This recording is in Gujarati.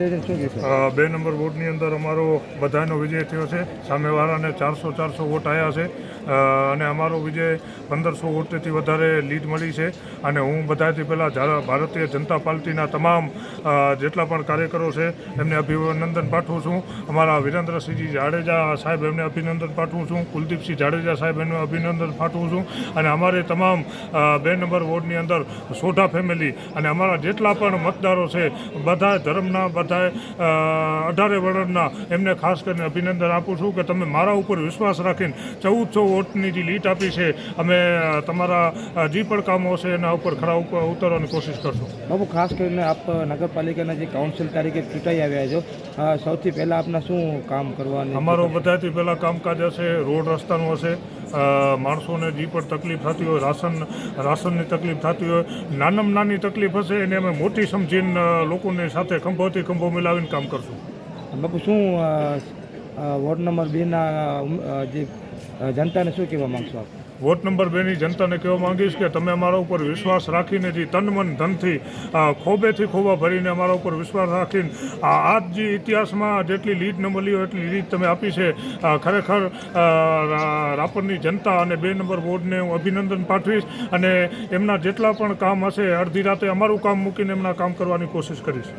2 નંબર વોર્ડની અંદર અમારો બધાનો વિજય થયો છે. સામેવાળાને 400 વોટ આવ્યા છે અને અમારો વિજય 1500 વોટથી વધારે લીડ મળી છે. અને હું બધાથી પહેલાં ભારતીય જનતા પાર્ટીના તમામ જેટલા પણ કાર્યકરો છે એમને અભિનંદન પાઠવું છું. અમારા વિરેન્દ્રસિંહજી જાડેજા સાહેબ એમને અભિનંદન પાઠવું છું. કુલદીપસિંહ જાડેજા સાહેબ એમને અભિનંદન પાઠવું છું. અને અમારે તમામ 2 નંબર વોર્ડની અંદર સોઢા ફેમિલી અને અમારા જેટલા પણ મતદારો છે બધા ધર્મના બધા 18 વર્ણના એમને ખાસ કરીને અભિનંદન આપું છું કે તમે મારા ઉપર વિશ્વાસ રાખીને 1400 વોટની જે લીડ આપી છે. અમે તમારા જે પણ કામો છે એના ઉપર ખરા ઉતરવાની કોશિશ કરશું. બાબુ, ખાસ કરીને આપ નગરપાલિકાના જે કાઉન્સિલ તરીકે ચૂંટાઈ આવ્યા છો, સૌથી પહેલાં આપના શું કામ કરવાનું? અમારો બધાથી પહેલાં કામકાજ હશે રોડ રસ્તાનું હશે. માણસોને જે પણ તકલીફ થતી હોય, રાશનની તકલીફ થતી હોય, નાનામાં નાની તકલીફ હશે એને અમે મોટી સમજીને લોકોની સાથે ખંભોથી ખંભો મિલાવીને કામ કરશું. બાપુ, શું વોર્ડ નંબર 2ના જે જનતાને શું કહેવા માગશો આપ? વોર્ડ નંબર 2ની જનતાને કહેવા માંગીશ કે તમે અમારા ઉપર વિશ્વાસ રાખીને જે તન મન ધનથી ખોબેથી ખોબા ભરીને અમારા ઉપર વિશ્વાસ રાખીને આજ જે ઇતિહાસમાં જેટલી લીડ ન મળી હોય એટલી લીડ તમે આપી છે. ખરેખર રાપરની જનતા અને 2 નંબર વોર્ડને હું અભિનંદન પાઠવીશ અને એમના જેટલા પણ કામ હશે અડધી રાતે અમારું કામ મૂકીને એમના કામ કરવાની કોશિશ કરીશ.